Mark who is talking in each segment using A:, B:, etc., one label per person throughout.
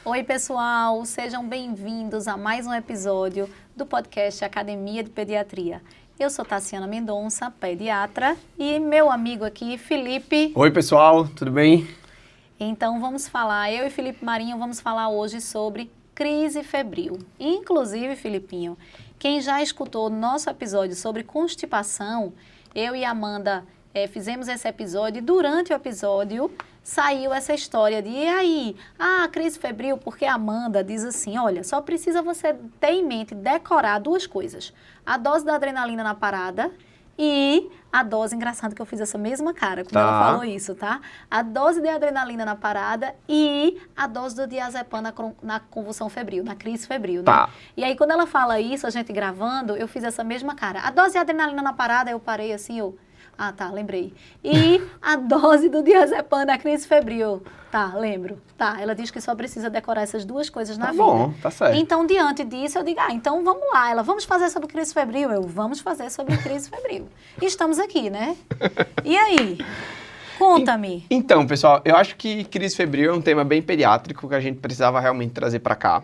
A: Oi, pessoal, sejam bem-vindos a mais um episódio do podcast Academia de Pediatria. Eu sou Tassiana Mendonça, pediatra, e meu amigo aqui, Felipe.
B: Oi, pessoal, tudo bem?
A: Então, eu e Felipe Marinho vamos falar hoje sobre crise febril. Inclusive, Filipinho, quem já escutou o nosso episódio sobre constipação, eu e Amanda fizemos esse episódio e durante o episódio saiu essa história de, e aí, crise febril, porque a Amanda diz assim, olha, só precisa você ter em mente, decorar duas coisas. A dose da adrenalina na parada e a dose, engraçado que eu fiz essa mesma cara quando ela falou isso, tá? A dose de adrenalina na parada e a dose do diazepam na convulsão febril, na crise febril, né?
B: Tá.
A: E aí, quando ela fala isso, a gente gravando, eu fiz essa mesma cara. A dose de adrenalina na parada, eu parei assim, lembrei. E a dose do diazepam na crise febril. Tá, lembro. Tá, ela diz que só precisa decorar essas duas coisas na vida.
B: Tá bom, tá certo.
A: Então, diante disso, eu digo, então vamos lá. Ela, vamos fazer sobre crise febril? Vamos fazer sobre crise febril. E estamos aqui, né? E aí? Conta-me.
B: Então, pessoal, eu acho que crise febril é um tema bem pediátrico que a gente precisava realmente trazer para cá.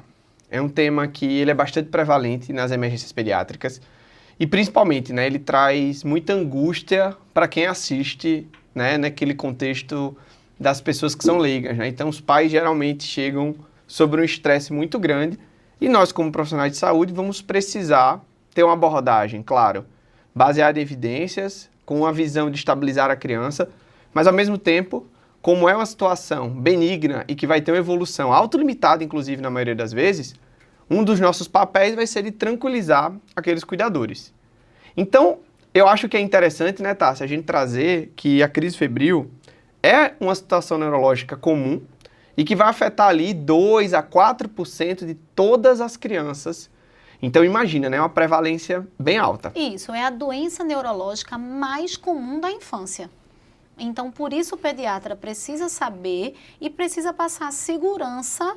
B: É um tema que ele é bastante prevalente nas emergências pediátricas. E principalmente, né, ele traz muita angústia para quem assiste, né, naquele contexto das pessoas que são leigas, né? Então, os pais geralmente chegam sob um estresse muito grande e nós, como profissionais de saúde, vamos precisar ter uma abordagem, claro, baseada em evidências, com uma visão de estabilizar a criança, mas, ao mesmo tempo, como é uma situação benigna e que vai ter uma evolução autolimitada, inclusive, na maioria das vezes, um dos nossos papéis vai ser de tranquilizar aqueles cuidadores. Então, eu acho que é interessante, né, Tássia, a gente trazer que a crise febril é uma situação neurológica comum e que vai afetar ali 2 a 4% de todas as crianças. Então, imagina, né, uma prevalência bem alta.
A: Isso, é a doença neurológica mais comum da infância. Então, por isso o pediatra precisa saber e precisa passar segurança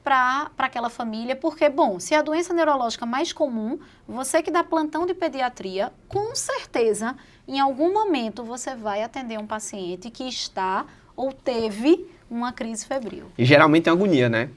A: para aquela família, porque, bom, se é a doença neurológica mais comum, você que dá plantão de pediatria, com certeza, em algum momento, você vai atender um paciente que está ou teve uma crise febril.
B: E geralmente é agonia, né?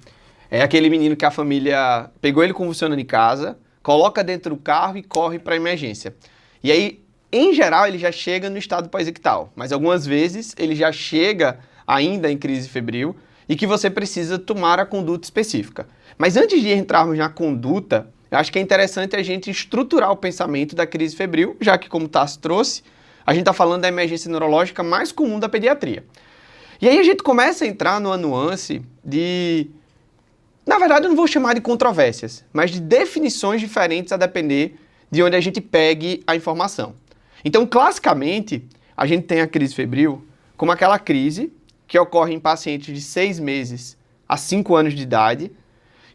B: É aquele menino que a família pegou ele convulsionando em casa, coloca dentro do carro e corre para a emergência. E aí, em geral, ele já chega no estado pós-ictal, mas algumas vezes ele já chega ainda em crise febril, e que você precisa tomar a conduta específica. Mas antes de entrarmos na conduta, eu acho que é interessante a gente estruturar o pensamento da crise febril, já que, como o Tassi trouxe, a gente está falando da emergência neurológica mais comum da pediatria. E aí a gente começa a entrar numa nuance de... Na verdade, eu não vou chamar de controvérsias, mas de definições diferentes a depender de onde a gente pegue a informação. Então, classicamente, a gente tem a crise febril como aquela crise que ocorre em pacientes de 6 meses a 5 anos de idade,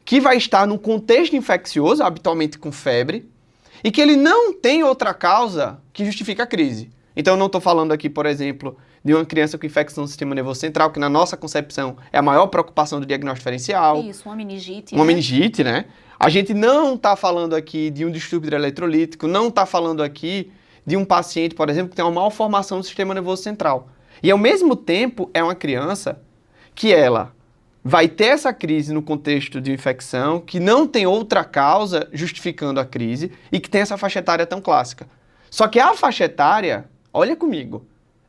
B: que vai estar num contexto infeccioso, habitualmente com febre, e que ele não tem outra causa que justifique a crise. Então, eu não estou falando aqui, por exemplo, de uma criança com infecção do sistema nervoso central, que na nossa concepção é a maior preocupação do diagnóstico diferencial.
A: Isso, uma meningite.
B: Uma meningite, né? A gente não está falando aqui de um distúrbio eletrolítico, não está falando aqui de um paciente, por exemplo, que tem uma malformação do sistema nervoso central. E, ao mesmo tempo, é uma criança que ela vai ter essa crise no contexto de infecção, que não tem outra causa justificando a crise e que tem essa faixa etária tão clássica. Só que a faixa etária, olha comigo,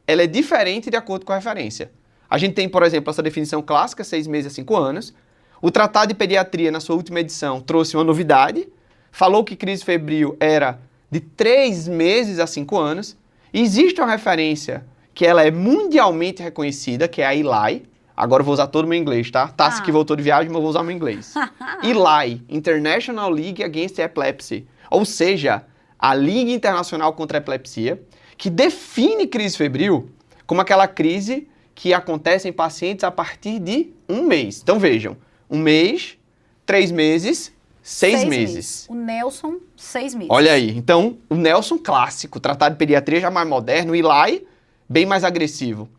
B: ela é diferente de acordo com a referência. A gente tem, por exemplo, essa definição clássica, 6 meses a 5 anos. O Tratado de Pediatria, na sua última edição, trouxe uma novidade, falou que crise febril era de 3 meses a 5 anos. E existe uma referência que ela é mundialmente reconhecida, que é a ELI. Agora eu vou usar todo o meu inglês, tá? Tassi que voltou de viagem, mas eu vou usar o meu inglês. ELI, International League Against Epilepsy. Ou seja, a Liga Internacional contra a Epilepsia, que define crise febril como aquela crise que acontece em pacientes a partir de 1 mês. Então vejam, 1 mês, 3 meses, 6 meses.
A: O Nelson, 6 meses.
B: Olha aí, então o Nelson clássico, Tratado de Pediatria já mais moderno, o ELI bem mais agressivo.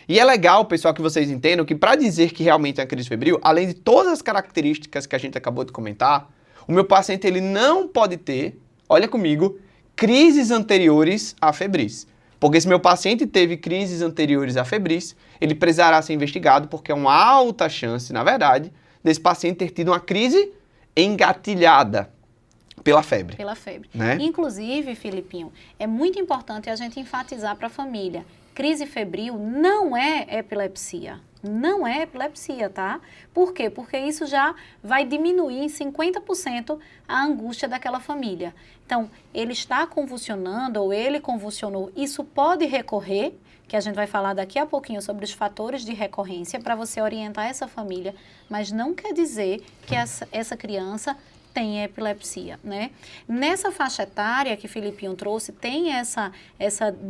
B: E é legal, pessoal, que vocês entendam que para dizer que realmente é uma crise febril, além de todas as características que a gente acabou de comentar, o meu paciente ele não pode ter, olha comigo, crises anteriores à febris. Porque se meu paciente teve crises anteriores à febris, ele precisará ser investigado porque é uma alta chance, na verdade, desse paciente ter tido uma crise engatilhada pela febre.
A: Pela febre.
B: Né?
A: Inclusive, Filipinho, é muito importante a gente enfatizar para a família, crise febril não é epilepsia. Não é epilepsia, tá? Por quê? Porque isso já vai diminuir em 50% a angústia daquela família. Então, ele está convulsionando ou ele convulsionou, isso pode recorrer, que a gente vai falar daqui a pouquinho sobre os fatores de recorrência para você orientar essa família, mas não quer dizer que essa criança tem epilepsia, né? Nessa faixa etária que Filipinho trouxe, tem essa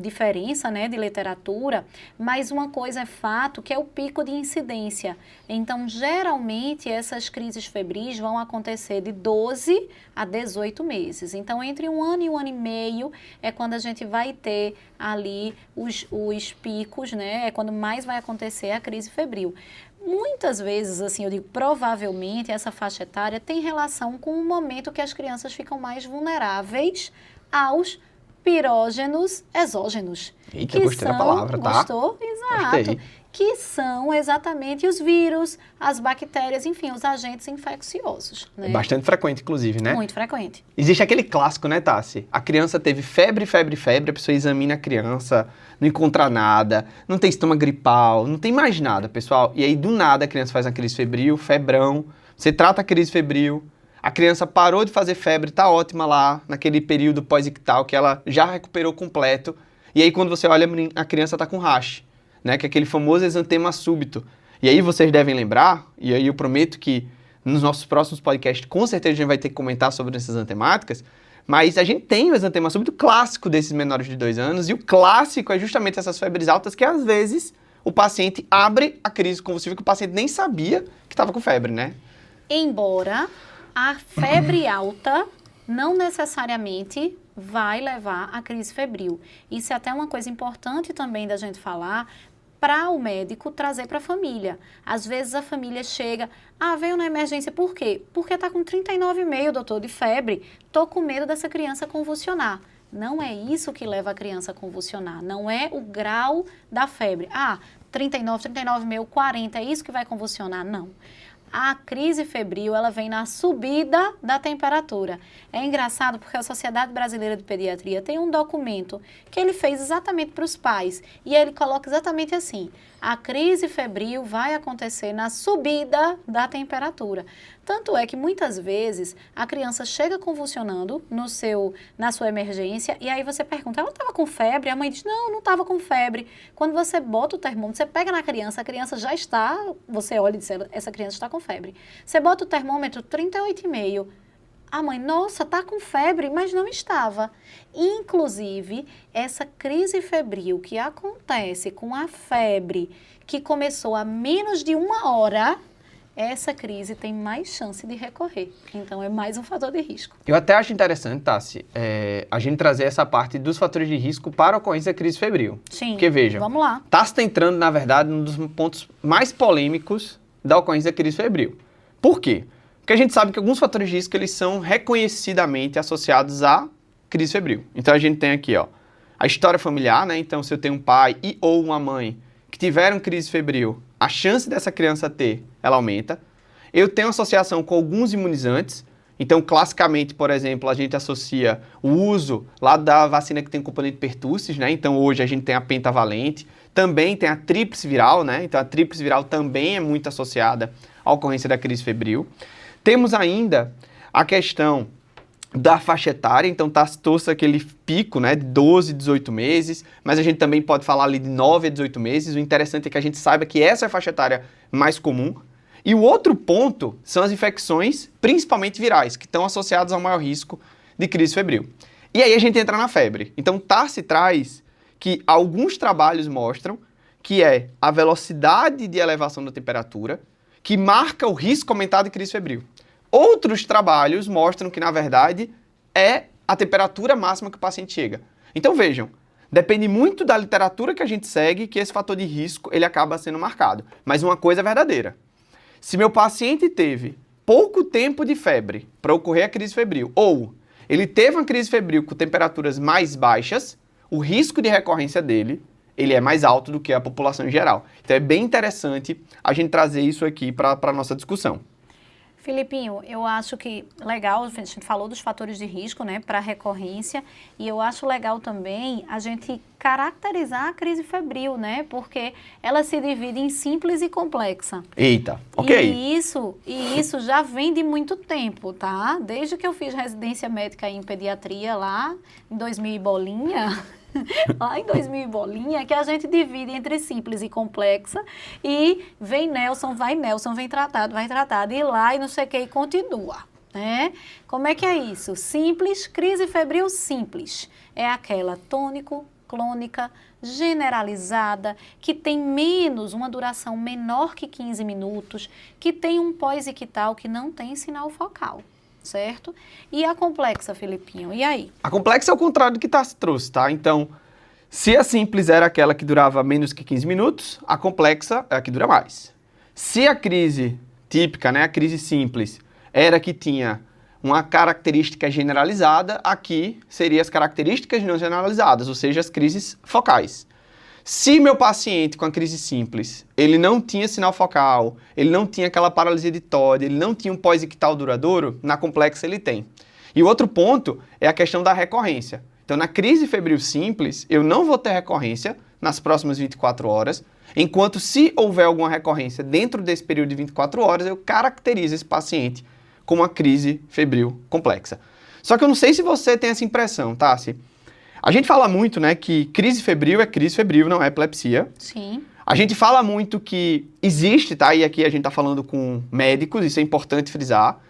A: diferença, né, de literatura, mas uma coisa é fato, que é o pico de incidência. Então, geralmente, essas crises febris vão acontecer de 12 a 18 meses. Então, entre 1 ano e 1 ano e meio é quando a gente vai ter ali os picos, né? É quando mais vai acontecer a crise febril. Muitas vezes, assim, eu digo, provavelmente essa faixa etária tem relação com o momento que as crianças ficam mais vulneráveis aos pirógenos exógenos.
B: Eita, gostei da palavra, tá?
A: Gostou? Exato.
B: Gostei.
A: Que são exatamente os vírus, as bactérias, enfim, os agentes infecciosos. Né?
B: É bastante frequente, inclusive, né?
A: Muito frequente.
B: Existe aquele clássico, né, Tassi? A criança teve febre, a pessoa examina a criança, não encontra nada, não tem estômago gripal, não tem mais nada, pessoal. E aí, do nada, a criança faz uma crise febril, febrão, você trata a crise febril, a criança parou de fazer febre, tá ótima lá, naquele período pós-ictal que ela já recuperou completo. E aí, quando você olha, a criança tá com rash, né? Que é aquele famoso exantema súbito. E aí, vocês devem lembrar, e aí eu prometo que nos nossos próximos podcasts, com certeza a gente vai ter que comentar sobre essas exantemáticas, mas a gente tem o exantema súbito clássico desses menores de 2 anos, e o clássico é justamente essas febres altas que, às vezes, o paciente abre a crise convulsiva que o paciente nem sabia que estava com febre, né?
A: Embora a febre alta não necessariamente vai levar à crise febril. Isso é até uma coisa importante também da gente falar, para o médico trazer para a família. Às vezes a família chega, veio na emergência, por quê? Porque está com 39,5, doutor, de febre, estou com medo dessa criança convulsionar. Não é isso que leva a criança a convulsionar, não é o grau da febre. 39,5, 40, é isso que vai convulsionar? Não. A crise febril, ela vem na subida da temperatura. É engraçado porque a Sociedade Brasileira de Pediatria tem um documento que ele fez exatamente para os pais. E ele coloca exatamente assim, a crise febril vai acontecer na subida da temperatura. Tanto é que muitas vezes a criança chega convulsionando na sua emergência e aí você pergunta, ela estava com febre? A mãe diz, não estava com febre. Quando você bota o termômetro, você pega na criança, a criança já está, você olha e diz, essa criança está com febre. Você bota o termômetro 38,5. A mãe, nossa, está com febre, mas não estava. Inclusive, essa crise febril que acontece com a febre que começou há menos de 1 hora, essa crise tem mais chance de recorrer. Então, é mais um fator de risco.
B: Eu até acho interessante, Tassi, a gente trazer essa parte dos fatores de risco para a ocorrência da crise febril.
A: Sim,
B: porque, veja,
A: vamos lá.
B: Tassi está entrando, na verdade, num dos pontos mais polêmicos da ocorrência da crise febril. Por quê? Porque a gente sabe que alguns fatores de risco, eles são reconhecidamente associados à crise febril. Então, a gente tem aqui, a história familiar, né? Então, se eu tenho um pai e ou uma mãe que tiveram crise febril, a chance dessa criança ter, ela aumenta. Eu tenho associação com alguns imunizantes. Então, classicamente, por exemplo, a gente associa o uso lá da vacina que tem componente pertussis, né? Então, hoje a gente tem a pentavalente. Também tem a tríplice viral, né? Então, a tríplice viral também é muito associada à ocorrência da crise febril. Temos ainda a questão da faixa etária, então trouxe aquele pico, né, de 12, 18 meses, mas a gente também pode falar ali de 9 a 18 meses. O interessante é que a gente saiba que essa é a faixa etária mais comum. E o outro ponto são as infecções, principalmente virais, que estão associadas ao maior risco de crise febril. E aí a gente entra na febre. Então, Tassi traz que alguns trabalhos mostram que é a velocidade de elevação da temperatura que marca o risco aumentado de crise febril. Outros trabalhos mostram que, na verdade, é a temperatura máxima que o paciente chega. Então, vejam, depende muito da literatura que a gente segue que esse fator de risco ele acaba sendo marcado. Mas uma coisa é verdadeira. Se meu paciente teve pouco tempo de febre para ocorrer a crise febril, ou ele teve uma crise febril com temperaturas mais baixas, o risco de recorrência dele ele é mais alto do que a população em geral. Então, é bem interessante a gente trazer isso aqui para a nossa discussão.
A: Filipinho, eu acho que legal, a gente falou dos fatores de risco, né, para recorrência, e eu acho legal também a gente caracterizar a crise febril, né, porque ela se divide em simples e complexa.
B: Eita, ok.
A: E isso já vem de muito tempo, tá? Desde que eu fiz residência médica em pediatria lá, em 2000 e bolinha... Lá em 2000 e bolinha, que a gente divide entre simples e complexa, e vem Nelson, vem tratado, vai tratado, e lá e não sei o que, e continua, né? Como é que é isso? Simples, crise febril simples, é aquela tônico, clônica, generalizada, que tem uma duração menor que 15 minutos, que tem um pós-ictal que não tem sinal focal. Certo? E a complexa, Filipinho, e aí?
B: A complexa é o contrário do que Tassi trouxe, tá? Então, se a simples era aquela que durava menos que 15 minutos, a complexa é a que dura mais. Se a crise típica, né, a crise simples, era que tinha uma característica generalizada, aqui seriam as características não generalizadas, ou seja, as crises focais. Se meu paciente com a crise simples, ele não tinha sinal focal, ele não tinha aquela paralisia de TOD, ele não tinha um pós-ictal duradouro, na complexa ele tem. E o outro ponto é a questão da recorrência. Então, na crise febril simples, eu não vou ter recorrência nas próximas 24 horas, enquanto se houver alguma recorrência dentro desse período de 24 horas, eu caracterizo esse paciente como uma crise febril complexa. Só que eu não sei se você tem essa impressão, Tassi. A gente fala muito, né, que crise febril, não é epilepsia.
A: Sim.
B: A gente fala muito que existe, tá? E aqui a gente tá falando com médicos, isso é importante frisar.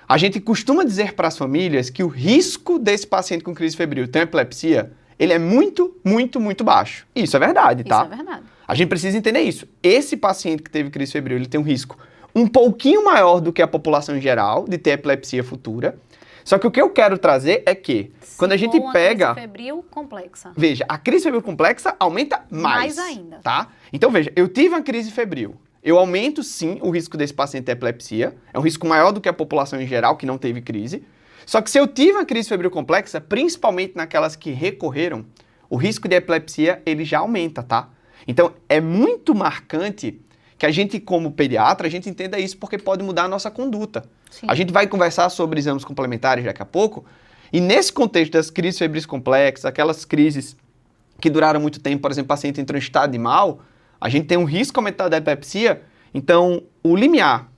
B: A gente costuma dizer para as famílias que o risco desse paciente com crise febril ter epilepsia, ele é muito, muito, muito baixo. Isso é verdade, tá?
A: Isso é verdade.
B: A gente precisa entender isso. Esse paciente que teve crise febril, ele tem um risco um pouquinho maior do que a população em geral de ter epilepsia futura. Só que o que eu quero trazer é que, quando a gente pega...
A: crise febril complexa.
B: Veja, a crise febril complexa aumenta mais.
A: Mais ainda.
B: Tá? Então, veja, eu tive uma crise febril. Eu aumento, sim, o risco desse paciente ter epilepsia. É um risco maior do que a população em geral, que não teve crise. Só que se eu tive uma crise febril complexa, principalmente naquelas que recorreram, o risco de epilepsia, ele já aumenta, tá? Então, é muito marcante que a gente, como pediatra, a gente entenda isso porque pode mudar a nossa conduta. Sim. A gente vai conversar sobre exames complementares daqui a pouco, e nesse contexto das crises febris complexas, aquelas crises que duraram muito tempo, por exemplo, o paciente entrou em estado de mal, a gente tem um risco aumentado da epilepsia, então o limiar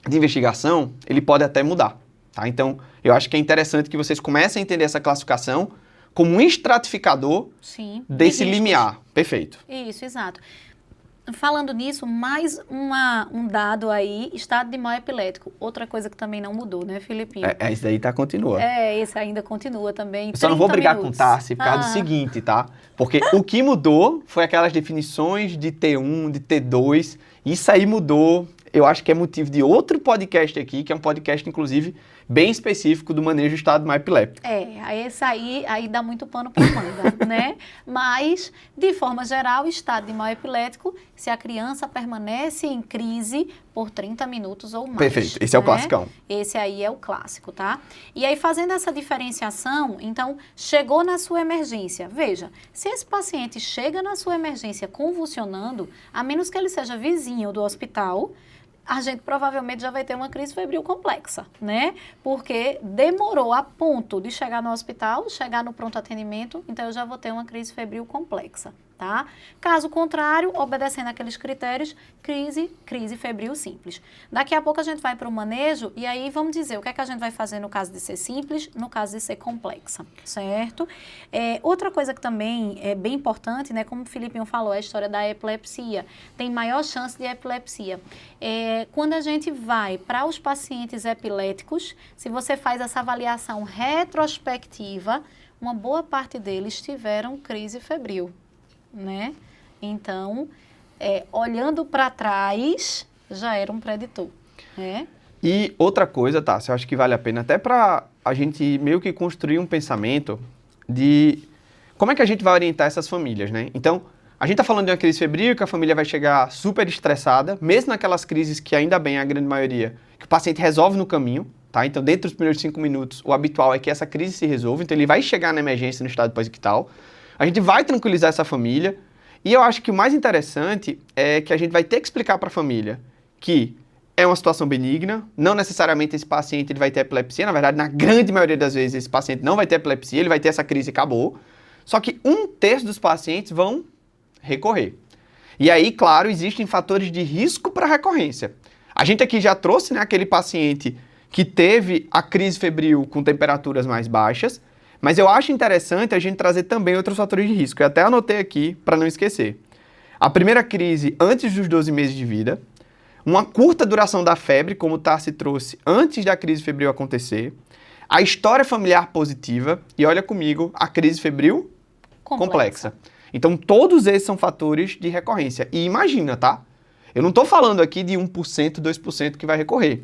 B: de investigação, ele pode até mudar, tá? Então, eu acho que é interessante que vocês comecem a entender essa classificação como um estratificador desse limiar. Perfeito.
A: Isso, exato. Falando nisso, mais um dado aí, estado de mal epilético. Outra coisa que também não mudou, né, Filipinho?
B: Esse daí continua.
A: Esse ainda continua também.
B: Eu só não vou brigar com o Tassi por causa do seguinte, tá? Porque o que mudou foi aquelas definições de T1, de T2. Isso aí mudou. Eu acho que é motivo de outro podcast aqui, que é um podcast, inclusive, bem específico do manejo do estado de mal epiléptico.
A: Esse aí dá muito pano para manga, né? Mas, de forma geral, estado de mal epilético, se a criança permanece em crise por 30 minutos ou mais.
B: Perfeito, esse é o classicão.
A: Esse aí é o clássico, tá? E aí, fazendo essa diferenciação, então, chegou na sua emergência. Veja, se esse paciente chega na sua emergência convulsionando, a menos que ele seja vizinho do hospital, a gente provavelmente já vai ter uma crise febril complexa, né? Porque demorou a ponto de chegar no hospital, chegar no pronto atendimento, então eu já vou ter uma crise febril complexa, tá? Caso contrário, obedecendo aqueles critérios, crise febril simples. Daqui a pouco a gente vai para o manejo e aí vamos dizer o que é que a gente vai fazer no caso de ser simples, no caso de ser complexa, certo? Outra coisa que também é bem importante, né? Como o Filipinho falou, a história da epilepsia. Tem maior chance de epilepsia. Quando a gente vai para os pacientes epiléticos, se você faz essa avaliação retrospectiva, uma boa parte deles tiveram crise febril, né? Então, olhando para trás, já era um preditor, né?
B: E outra coisa, tá? Eu acho que vale a pena até para a gente meio que construir um pensamento de como é que a gente vai orientar essas famílias, né? Então, a gente está falando de uma crise febril, que a família vai chegar super estressada, mesmo naquelas crises que ainda bem, a grande maioria, que o paciente resolve no caminho, tá? Então, dentro dos primeiros 5 minutos, o habitual é que essa crise se resolva, então ele vai chegar na emergência no estado pós-ictal. A gente vai tranquilizar essa família, e eu acho que o mais interessante é que a gente vai ter que explicar para a família que é uma situação benigna, não necessariamente esse paciente ele vai ter epilepsia, na verdade, na grande maioria das vezes esse paciente não vai ter epilepsia, ele vai ter essa crise e acabou. Só que 1/3 dos pacientes vão recorrer. E aí, claro, existem fatores de risco para recorrência. A gente aqui já trouxe, né, aquele paciente que teve a crise febril com temperaturas mais baixas, mas eu acho interessante a gente trazer também outros fatores de risco. Eu até anotei aqui para não esquecer. A primeira crise antes dos 12 meses de vida, uma curta duração da febre, como o Tarsi trouxe, antes da crise febril acontecer, a história familiar positiva e, olha comigo, a crise febril complexa. Então, todos esses são fatores de recorrência. E imagina, tá? Eu não estou falando aqui de 1%, 2% que vai recorrer.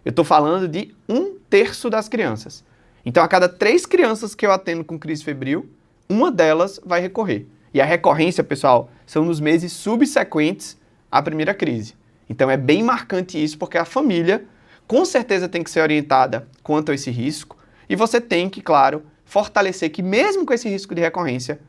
B: Eu estou falando de 1/3 das crianças. Então, a cada 3 crianças que eu atendo com crise febril, uma delas vai recorrer. E a recorrência, pessoal, são nos meses subsequentes à primeira crise. Então, é bem marcante isso, porque a família, com certeza, tem que ser orientada quanto a esse risco. E você tem que, claro, fortalecer que mesmo com esse risco de recorrência,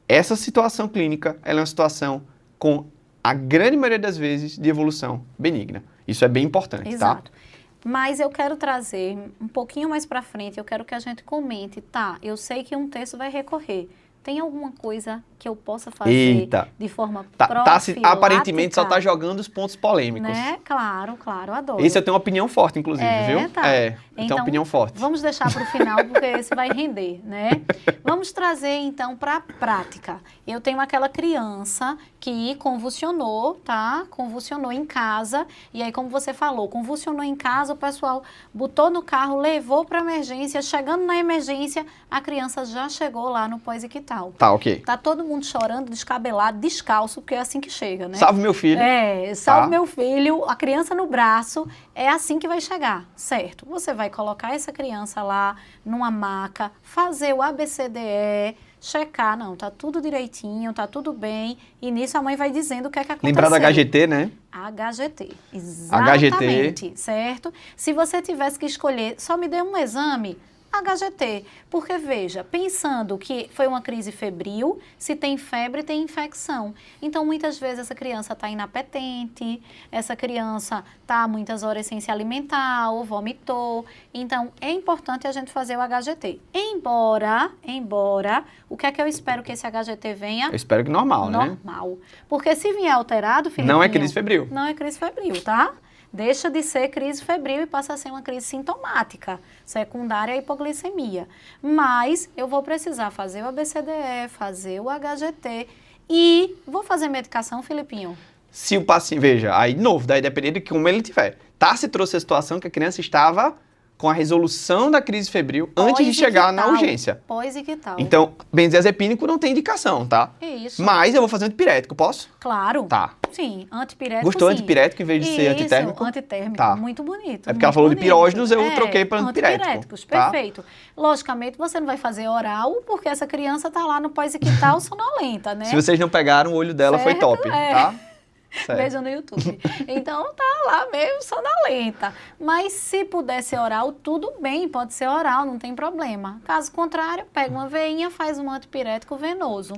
B: essa situação clínica ela é uma situação com a grande maioria das vezes de evolução benigna. Isso é bem importante,
A: Exato.
B: tá?
A: Mas eu quero trazer um pouquinho mais para frente, eu quero que a gente comente, tá? Eu sei que 1/3 vai recorrer. Tem alguma coisa que eu possa fazer de forma profilática?
B: Aparentemente só tá jogando os pontos polêmicos.
A: Né? Claro, adoro.
B: Esse eu tenho uma opinião forte, inclusive, viu?
A: Tá.
B: Eu tenho uma opinião forte.
A: Vamos deixar para o final, porque esse vai render, né? Vamos trazer, então, para a prática. Eu tenho aquela criança que convulsionou, tá? Convulsionou em casa, e aí, como você falou, convulsionou em casa, o pessoal botou no carro, levou para emergência, chegando na emergência, a criança já chegou lá no pós-ictal.
B: Tá, ok.
A: Tá todo mundo chorando, descabelado, descalço, porque é assim que chega, né?
B: Salve meu filho.
A: Salve meu filho, a criança no braço, é assim que vai chegar, certo? Você vai colocar essa criança lá numa maca, fazer o ABCDE, checar, não, tá tudo direitinho, tá tudo bem, e nisso a mãe vai dizendo o que é que aconteceu.
B: Lembrar da HGT, né?
A: HGT, exatamente, certo? Se você tivesse que escolher, só me dê um exame, HGT, porque veja, pensando que foi uma crise febril, se tem febre, tem infecção. Então, muitas vezes essa criança está inapetente, essa criança está muitas horas sem se alimentar ou vomitou. Então, é importante a gente fazer o HGT. Embora, o que é que eu espero que esse HGT venha?
B: Eu espero que normal, né?
A: Normal. Porque se vier alterado, Filipinho...
B: Não é crise febril.
A: Não é crise febril, tá? Deixa de ser crise febril e passa a ser uma crise sintomática, secundária à hipoglicemia. Mas eu vou precisar fazer o ABCDE, fazer o HGT e vou fazer medicação, Filipinho?
B: Se o paciente, veja, aí de novo, daí dependendo de como ele tiver. Tarsi trouxe a situação que a criança estava com a resolução da crise febril antes de chegar na urgência.
A: Pós-ictal.
B: Então, benzodiazepínico não tem indicação, tá?
A: Isso.
B: Mas eu vou fazer antipirético, posso?
A: Claro.
B: Tá.
A: Sim, antipirético.
B: Gostou
A: sim.
B: antipirético em vez de ser antitérmico?
A: Isso, antitérmico.
B: Tá.
A: Muito bonito.
B: É porque ela falou de pirógenos, eu troquei para antipirético.
A: Antipiréticos,
B: tá?
A: perfeito. Logicamente, você não vai fazer oral, porque essa criança tá lá no pós-ictal sonolenta, né?
B: Se vocês não pegaram, o olho dela foi top, tá?
A: Certo. Vejam no YouTube. Então, tá lá meio sonolenta. Mas se puder ser oral, tudo bem, pode ser oral, não tem problema. Caso contrário, pega uma veinha, faz um antipirético venoso.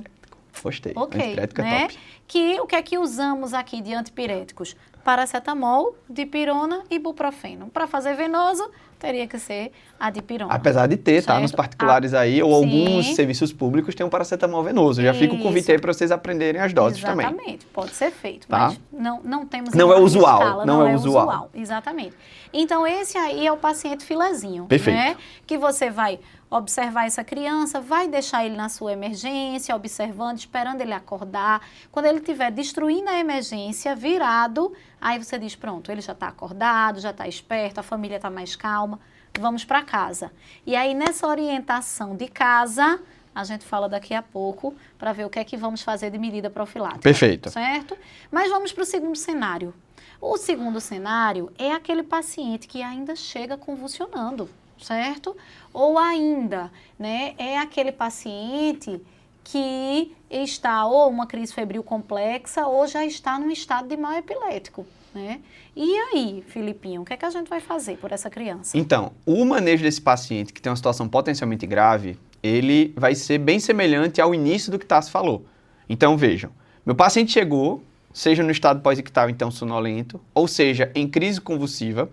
B: Gostei.
A: Ok,
B: Antipirético
A: né?
B: é top.
A: O que é que usamos aqui de antipiréticos? Paracetamol, dipirona e ibuprofeno. Para fazer venoso, teria que ser a dipirona.
B: Apesar de ter, tá? Nos particulares aí, ou alguns serviços públicos tem um paracetamol venoso. Já fica o convite aí para vocês aprenderem as doses também.
A: Exatamente, pode ser feito,
B: tá?
A: mas não temos...
B: Não é usual,
A: escala,
B: não é usual.
A: Exatamente. Então, esse aí é o paciente filezinho.
B: Perfeito.
A: Né? Que você vai observar essa criança, vai deixar ele na sua emergência, observando, esperando ele acordar. Quando ele estiver destruindo a emergência, virado, aí você diz, pronto, ele já está acordado, já está esperto, a família está mais calma, vamos para casa. E aí, nessa orientação de casa, a gente fala daqui a pouco para ver o que é que vamos fazer de medida profilática.
B: Perfeito.
A: Certo? Mas vamos para o segundo cenário. O segundo cenário é aquele paciente que ainda chega convulsionando, certo? Ou ainda, né, é aquele paciente que está ou uma crise febril complexa ou já está num estado de mal epilético, né? E aí, Filipinho, o que é que a gente vai fazer por essa criança?
B: Então, o manejo desse paciente que tem uma situação potencialmente grave, ele vai ser bem semelhante ao início do que Tassi falou. Então, vejam, meu paciente chegou seja no estado pós-ictal, então sonolento, ou seja, em crise convulsiva,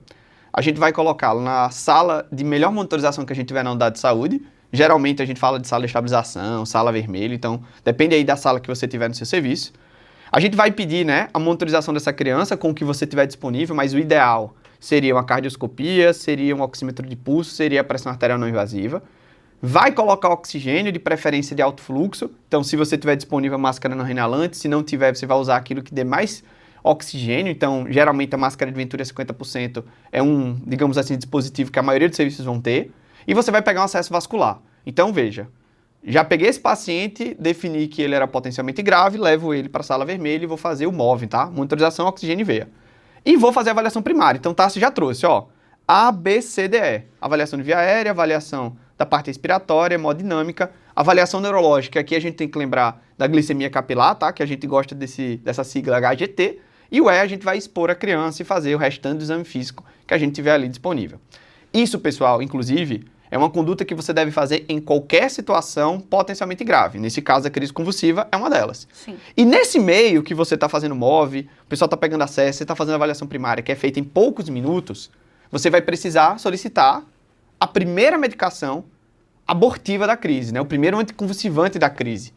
B: a gente vai colocá-lo na sala de melhor monitorização que a gente tiver na unidade de saúde. Geralmente a gente fala de sala de estabilização, sala vermelha, então depende aí da sala que você tiver no seu serviço. A gente vai pedir, né, a monitorização dessa criança com o que você tiver disponível, mas o ideal seria uma cardioscopia, seria um oxímetro de pulso, seria a pressão arterial não invasiva. Vai colocar oxigênio, de preferência de alto fluxo. Então, se você tiver disponível a máscara não inalante, se não tiver, você vai usar aquilo que dê mais oxigênio. Então, geralmente a máscara de Venturi 50% é um, digamos assim, dispositivo que a maioria dos serviços vão ter. E você vai pegar um acesso vascular. Então, veja, já peguei esse paciente, defini que ele era potencialmente grave, levo ele para a sala vermelha e vou fazer o MOV, tá? Monitorização, oxigênio e veia. E vou fazer a avaliação primária. Então, Tassi já trouxe, ó, A, B, C, D, E. Avaliação de via aérea, avaliação da parte respiratória, hemodinâmica, avaliação neurológica. Aqui a gente tem que lembrar da glicemia capilar, tá? Que a gente gosta dessa sigla HGT. E o E a gente vai expor a criança e fazer o restante do exame físico que a gente tiver ali disponível. Isso, pessoal, inclusive, é uma conduta que você deve fazer em qualquer situação potencialmente grave. Nesse caso, a crise convulsiva é uma delas.
A: Sim.
B: E nesse meio que você está fazendo MOV, o pessoal está pegando acesso, você está fazendo avaliação primária, que é feita em poucos minutos, você vai precisar solicitar a primeira medicação abortiva da crise, né? O primeiro anticonvulsivante da crise.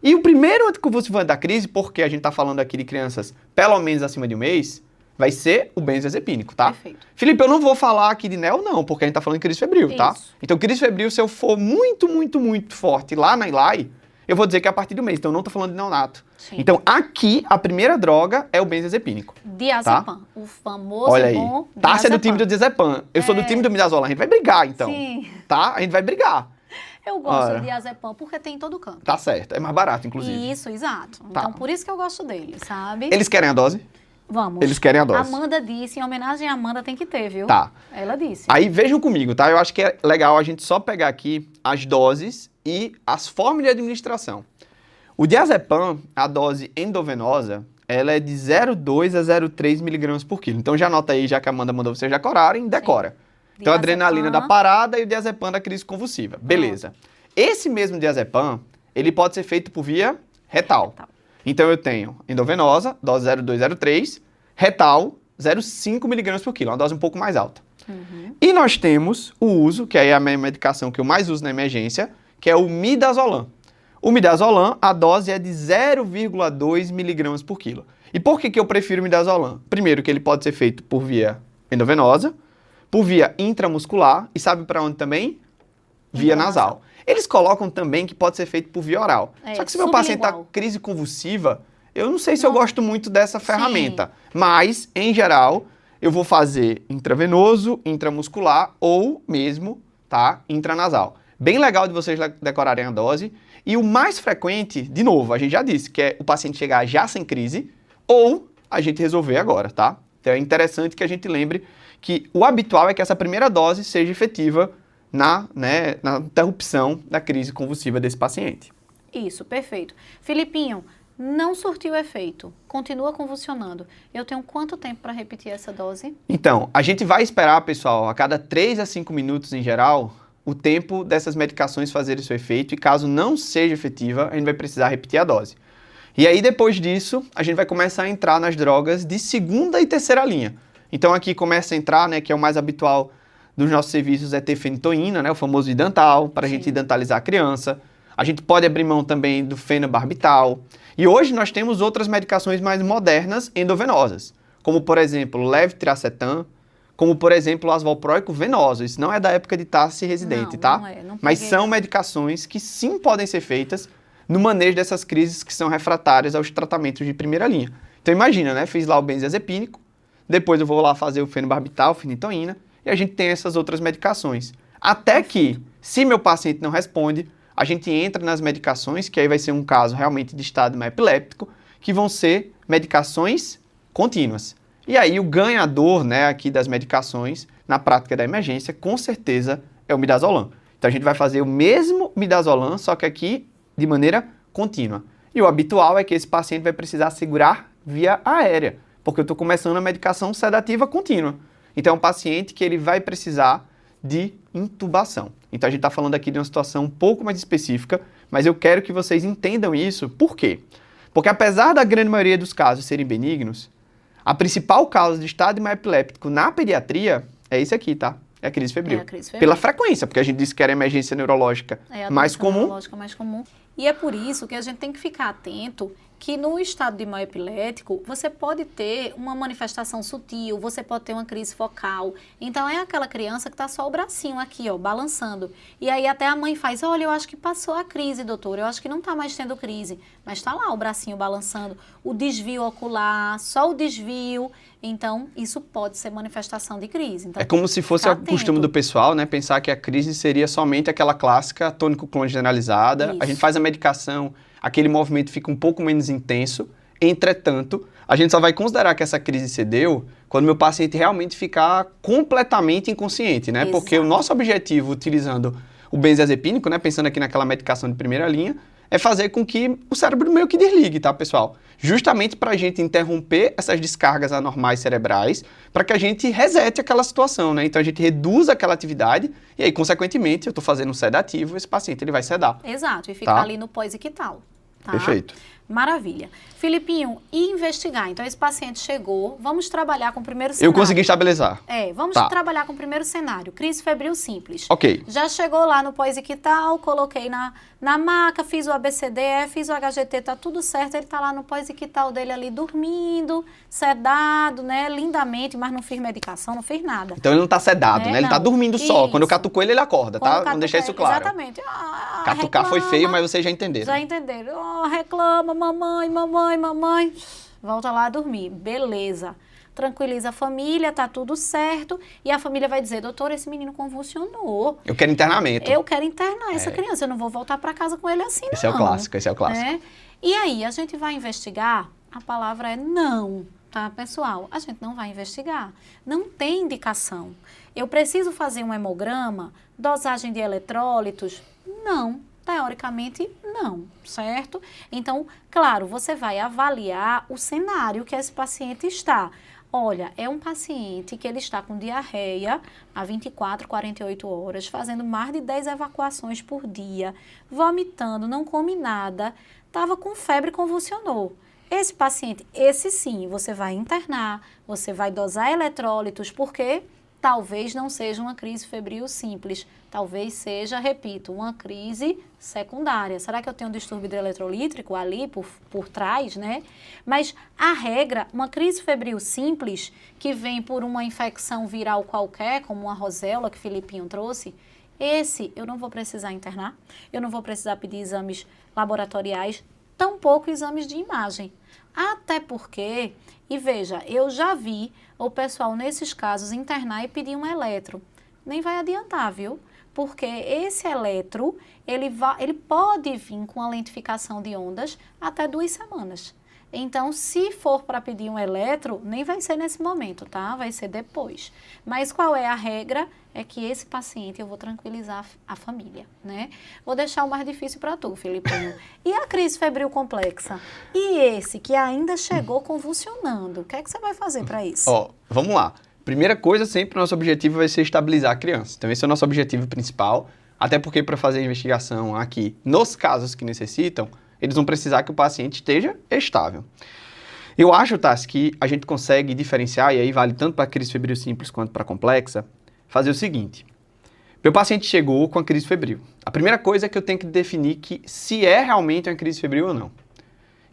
B: E o primeiro anticonvulsivante da crise, porque a gente está falando aqui de crianças pelo menos acima de um mês, vai ser o benzodiazepínico, tá?
A: Perfeito.
B: Felipe, eu não vou falar aqui de NEL não, porque a gente tá falando de crise febril, tá?
A: Isso.
B: Então, crise febril, se eu for muito, muito, muito forte lá na ILAI, eu vou dizer que é a partir do mês, então eu não tô falando de neonato.
A: Sim.
B: Então, aqui, a primeira droga é o benzodiazepínico.
A: Diazepam, o famoso
B: Olha aí.
A: bom
B: Tássia é do
A: diazepam.
B: time do diazepam. Eu sou do time do midazolam. A gente vai brigar, então.
A: Sim,
B: Tá? A gente vai brigar.
A: eu gosto
B: Ora.
A: de diazepam porque tem em todo canto.
B: Tá certo. É mais barato, inclusive.
A: Isso, exato.
B: Tá.
A: Então, por isso que eu gosto dele, sabe?
B: Eles querem a dose?
A: Vamos.
B: Eles querem a dose.
A: Amanda disse, em homenagem a Amanda tem que ter, viu?
B: Tá.
A: Ela disse.
B: Aí vejam comigo, tá? Eu acho que é legal a gente só pegar aqui as doses e as formas de administração. O diazepam, a dose endovenosa, ela é de 0,2 a 0,3 miligramas por quilo. Então já anota aí, já que a Amanda mandou vocês decorarem, decora. Então a adrenalina da parada e o diazepam da crise convulsiva. Beleza. Esse mesmo diazepam, ele pode ser feito por via retal.
A: Retal.
B: Então eu tenho endovenosa, dose 0,2, 0,3, retal, 0,5 miligramas por quilo, uma dose um pouco mais alta.
A: Uhum.
B: E nós temos o uso, que aí é a minha medicação que eu mais uso na emergência, que é o midazolam. O midazolam, a dose é de 0,2 miligramas por quilo. E por que eu prefiro o midazolam? Primeiro, que ele pode ser feito por via endovenosa, por via intramuscular e sabe para onde também? Via nasal. Eles colocam também que pode ser feito por via oral.
A: É,
B: Só que se meu paciente está
A: sublingual.
B: com crise convulsiva, eu não sei se eu gosto muito dessa
A: Sim.
B: ferramenta. Mas, em geral, eu vou fazer intravenoso, intramuscular ou mesmo, tá, intranasal. Bem legal de vocês decorarem a dose. E o mais frequente, de novo, a gente já disse, que é o paciente chegar já sem crise ou a gente resolver agora, tá? Então é interessante que a gente lembre que o habitual é que essa primeira dose seja efetiva na interrupção da crise convulsiva desse paciente.
A: Isso, perfeito. Filipinho, não surtiu efeito, continua convulsionando. Eu tenho quanto tempo para repetir essa dose?
B: Então, a gente vai esperar, pessoal, a cada 3 a 5 minutos em geral, o tempo dessas medicações fazerem seu efeito e caso não seja efetiva, a gente vai precisar repetir a dose. E aí, depois disso, a gente vai começar a entrar nas drogas de segunda e terceira linha. Então, aqui começa a entrar, né, que é o mais habitual dos nossos serviços, é ter fenitoína, né, o famoso idantal, para a gente idantalizar a criança. A gente pode abrir mão também do fenobarbital. E hoje nós temos outras medicações mais modernas endovenosas, como, por exemplo, levetiracetam, como, por exemplo, o asvalproico venoso. Isso não é da época de Tassi residente,
A: Não,
B: tá?
A: não é, não
B: Mas
A: peguei,
B: são
A: não.
B: medicações que sim podem ser feitas no manejo dessas crises que são refratárias aos tratamentos de primeira linha. Então imagina, né? Fiz lá o benzodiazepínico, depois eu vou lá fazer o fenobarbital, fenitoína, e a gente tem essas outras medicações. Até que, se meu paciente não responde, a gente entra nas medicações, que aí vai ser um caso realmente de estado epiléptico, que vão ser medicações contínuas. E aí o ganhador, né, aqui das medicações, na prática da emergência, com certeza é o midazolam. Então a gente vai fazer o mesmo midazolam, só que aqui de maneira contínua. E o habitual é que esse paciente vai precisar segurar via aérea, porque eu estou começando a medicação sedativa contínua. Então é um paciente que ele vai precisar de intubação. Então a gente está falando aqui de uma situação um pouco mais específica, mas eu quero que vocês entendam isso. Por quê? Porque apesar da grande maioria dos casos serem benignos, a principal causa de estado hemipiléptico na pediatria é esse aqui, tá? É a crise febril.
A: É a crise febril.
B: Pela frequência, porque a gente disse que era emergência neurológica mais comum.
A: Neurológica mais comum. E é por isso que a gente tem que ficar atento que no estado de mal epilético, você pode ter uma manifestação sutil, você pode ter uma crise focal. Então, é aquela criança que está só o bracinho aqui, ó, balançando. E aí até a mãe faz, olha, eu acho que passou a crise, doutor, eu acho que não está mais tendo crise. Mas está lá o bracinho balançando, o desvio ocular, só o desvio. Então, isso pode ser manifestação de crise. Então,
B: é como se fosse o costume do pessoal, né? Pensar que a crise seria somente aquela clássica tônico-clone generalizada.
A: Isso.
B: A gente faz a medicação, aquele movimento fica um pouco menos intenso. Entretanto, a gente só vai considerar que essa crise cedeu quando meu paciente realmente ficar completamente inconsciente, né?
A: Exato.
B: Porque o nosso objetivo, utilizando o benzodiazepínico, né? Pensando aqui naquela medicação de primeira linha, é fazer com que o cérebro meio que desligue, tá, pessoal? Justamente para a gente interromper essas descargas anormais cerebrais, para que a gente resete aquela situação, né? Então a gente reduz aquela atividade e aí, consequentemente, eu estou fazendo um sedativo, esse paciente ele vai sedar.
A: Exato, e ficar
B: Tá?
A: ali no pós-ictal. Tá?
B: Perfeito.
A: Maravilha. Filipinho, e investigar? Então, esse paciente chegou, vamos trabalhar com o primeiro cenário.
B: Eu consegui estabilizar.
A: Vamos
B: Tá.
A: trabalhar com o primeiro cenário, crise febril simples.
B: Ok.
A: Já chegou lá no pós-ictal, coloquei na maca, fiz o ABCDE, fiz o HGT, tá tudo certo, ele tá lá no pós-ictal dele ali dormindo, sedado, né, lindamente, mas não fiz medicação, não fiz nada.
B: Então ele não tá sedado, né? Ele tá
A: Não.
B: dormindo só.
A: Isso.
B: Quando eu catuco ele acordta,
A: Quando
B: tá?
A: catuca
B: Vamos deixar isso claro.
A: Exatamente.
B: Catucar foi feio,
A: reclama.
B: mas vocês já entenderam.
A: Já entenderam. Oh, reclama, mamãe, mamãe, mamãe. Volta lá a dormir. Beleza. Tranquiliza a família, tá tudo certo. E a família vai dizer, doutor, esse menino convulsionou.
B: Eu quero internamento.
A: Eu quero internar essa criança, eu não vou voltar para casa com ele assim,
B: Esse é o clássico, esse é o clássico.
A: né? E aí, a gente vai investigar? A palavra é não, tá, pessoal? A gente não vai investigar. Não tem indicação. Eu preciso fazer um hemograma, dosagem de eletrólitos? Não. Teoricamente, não, certo? Então, claro, você vai avaliar o cenário que esse paciente está. Olha, é um paciente que ele está com diarreia há 24, 48 horas, fazendo mais de 10 evacuações por dia, vomitando, não come nada, estava com febre e convulsionou. Esse paciente, esse sim, você vai internar, você vai dosar eletrólitos, porque talvez não seja uma crise febril simples, talvez seja, repito, uma crise secundária. Será que eu tenho um distúrbio hidroeletrolítrico ali por trás, né? Mas a regra, uma crise febril simples, que vem por uma infecção viral qualquer, como uma roséola que o Filipinho trouxe, esse eu não vou precisar internar, eu não vou precisar pedir exames laboratoriais, tampouco exames de imagem. Até porque, e veja, eu já vi o pessoal nesses casos internar e pedir um eletro. Nem vai adiantar, viu? Porque esse eletro, ele pode vir com a lentificação de ondas até 2 semanas. Então, se for para pedir um eletro, nem vai ser nesse momento, tá? Vai ser depois. Mas qual é a regra? É que esse paciente eu vou tranquilizar a família, né? Vou deixar o mais difícil para tu, Filipinho. E a crise febril complexa? E esse que ainda chegou convulsionando? O que é que você vai fazer para isso?
B: Ó, vamos lá. Primeira coisa, sempre o nosso objetivo vai ser estabilizar a criança. Então, esse é o nosso objetivo principal. Até porque para fazer a investigação aqui, nos casos que necessitam, eles vão precisar que o paciente esteja estável. Eu acho, Tassi, que a gente consegue diferenciar, e aí vale tanto para a crise febril simples quanto para a complexa, fazer o seguinte. Meu paciente chegou com a crise febril. A primeira coisa é que eu tenho que definir que se é realmente uma crise febril ou não.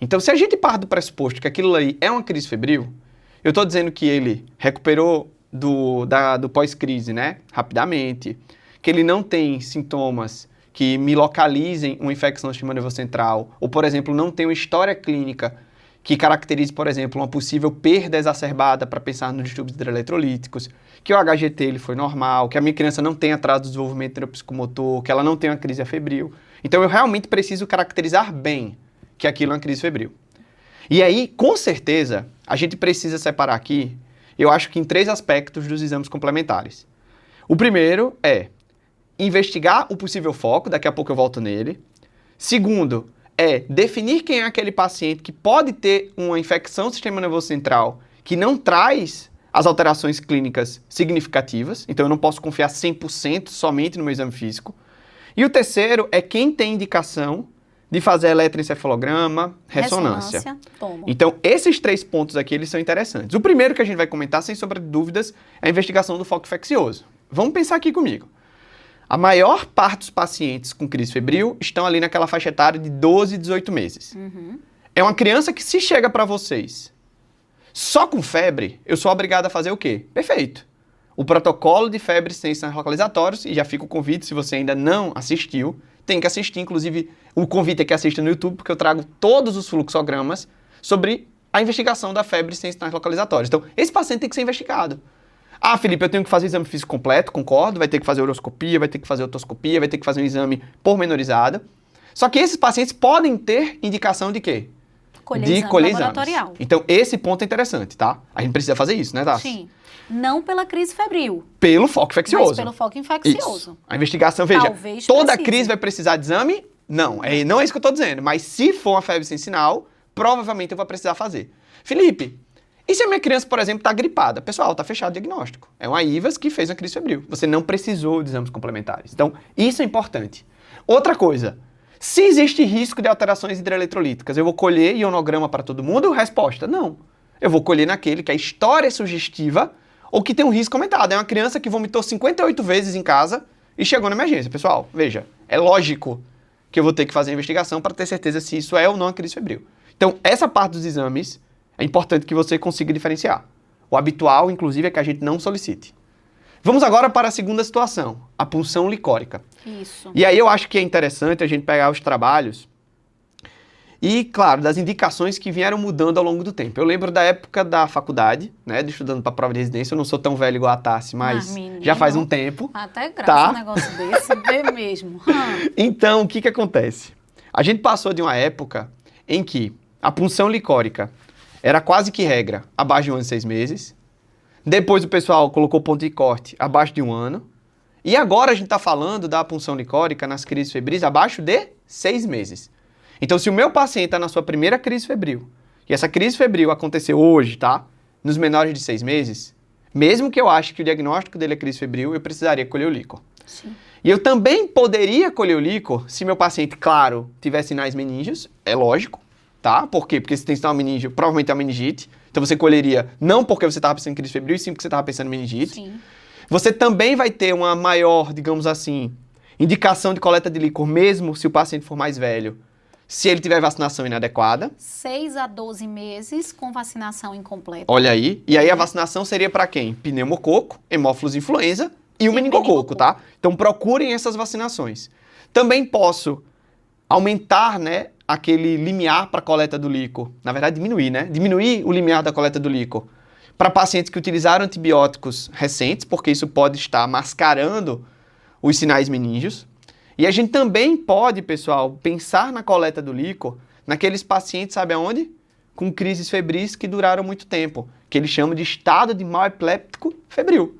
B: Então, se a gente parte do pressuposto que aquilo aí é uma crise febril, eu estou dizendo que ele recuperou do pós-crise, né, rapidamente, que ele não tem sintomas que me localizem uma infecção do sistema nervoso central, ou, por exemplo, não tem uma história clínica que caracterize, por exemplo, uma possível perda exacerbada para pensar nos distúrbios hidroeletrolíticos, que o HGT ele foi normal, que a minha criança não tem atraso do desenvolvimento neuropsicomotor, que ela não tem uma crise febril. Então, eu realmente preciso caracterizar bem que aquilo é uma crise febril. E aí, com certeza, a gente precisa separar aqui, eu acho que em 3 aspectos dos exames complementares. O primeiro é investigar o possível foco, daqui a pouco eu volto nele. Segundo, é definir quem é aquele paciente que pode ter uma infecção do sistema nervoso central que não traz as alterações clínicas significativas, então eu não posso confiar 100% somente no meu exame físico. E o terceiro é quem tem indicação de fazer eletroencefalograma, ressonância.
A: Tomo.
B: Então, esses 3 pontos aqui, eles são interessantes. O primeiro que a gente vai comentar, sem sombra de dúvidas, é a investigação do foco infeccioso. Vamos pensar aqui comigo. A maior parte dos pacientes com crise febril estão ali naquela faixa etária de 12 e 18 meses. É uma criança que, se chega para vocês só com febre, eu sou obrigado a fazer o quê? Perfeito. O protocolo de febre sem sinais localizatórios, e já fica o convite, se você ainda não assistiu, tem que assistir, inclusive, o convite é que assista no YouTube, porque eu trago todos os fluxogramas sobre a investigação da febre sem sinais localizatórios. Então, esse paciente tem que ser investigado. Ah, Felipe, eu tenho que fazer o exame físico completo, concordo, vai ter que fazer uroscopia, vai ter que fazer otoscopia, vai ter que fazer um exame pormenorizado. Só que esses pacientes podem ter indicação de quê? De colher laboratorial. Então, esse ponto é interessante, tá? A gente precisa fazer isso, né, Tassi?
A: Sim. Não pela crise febril.
B: Pelo foco infeccioso.
A: Mas pelo foco infeccioso.
B: Isso. A investigação, veja,
A: Talvez
B: toda
A: precise.
B: crise vai precisar de exame? Não, não é isso que eu tô dizendo. Mas se for uma febre sem sinal, provavelmente eu vou precisar fazer. Felipe, e se a minha criança, por exemplo, tá gripada? Pessoal, tá fechado o diagnóstico. É uma IVAS que fez uma crise febril. Você não precisou de exames complementares. Então, isso é importante. Outra coisa, se existe risco de alterações hidroeletrolíticas, eu vou colher ionograma para todo mundo? Resposta, não. Eu vou colher naquele que a história é sugestiva ou que tem um risco aumentado. É uma criança que vomitou 58 vezes em casa e chegou na emergência. Pessoal, veja, é lógico que eu vou ter que fazer a investigação para ter certeza se isso é ou não a crise febril. Então, essa parte dos exames é importante que você consiga diferenciar. O habitual, inclusive, é que a gente não solicite. Vamos agora para a segunda situação, a punção licórica.
A: Isso.
B: E aí eu acho que é interessante a gente pegar os trabalhos e, claro, das indicações que vieram mudando ao longo do tempo. Eu lembro da época da faculdade, né, de estudando para a prova de residência. Eu não sou tão velho igual a Tassi, mas já faz um tempo.
A: Até graça
B: tá?
A: Um negócio desse, bem mesmo.
B: Então, o que acontece? A gente passou de uma época em que a punção licórica era quase que regra abaixo de 1 ano e 6 meses. Depois o pessoal colocou ponto de corte abaixo de 1 ano. E agora a gente está falando da punção licórica nas crises febris abaixo de 6 meses. Então, se o meu paciente está na sua primeira crise febril, e essa crise febril aconteceu hoje, tá? Nos menores de 6 meses, mesmo que eu ache que o diagnóstico dele é crise febril, eu precisaria colher o líquor.
A: Sim.
B: E eu também poderia colher o líquor se meu paciente, claro, tiver sinais meníngeos, é lógico, tá? Por quê? Porque se tem sinal meníngeo, provavelmente é uma meningite. Então você colheria não porque você estava pensando em crise febril, sim porque você estava pensando em meningite.
A: Sim.
B: Você também vai ter uma maior, digamos assim, indicação de coleta de líquor, mesmo se o paciente for mais velho, se ele tiver vacinação inadequada.
A: 6 a 12 meses com vacinação incompleta.
B: Olha aí. E aí a vacinação seria para quem? Pneumococo, hemófilos influenza e o meningococo, tá? Então procurem essas vacinações. Também posso aumentar, né, aquele limiar para coleta do líquor. Na verdade, diminuir, né? Diminuir o limiar da coleta do líquor para pacientes que utilizaram antibióticos recentes, porque isso pode estar mascarando os sinais meníngeos. E a gente também pode, pessoal, pensar na coleta do líquor naqueles pacientes, sabe aonde? Com crises febris que duraram muito tempo, que eles chamam de estado de mal epiléptico febril.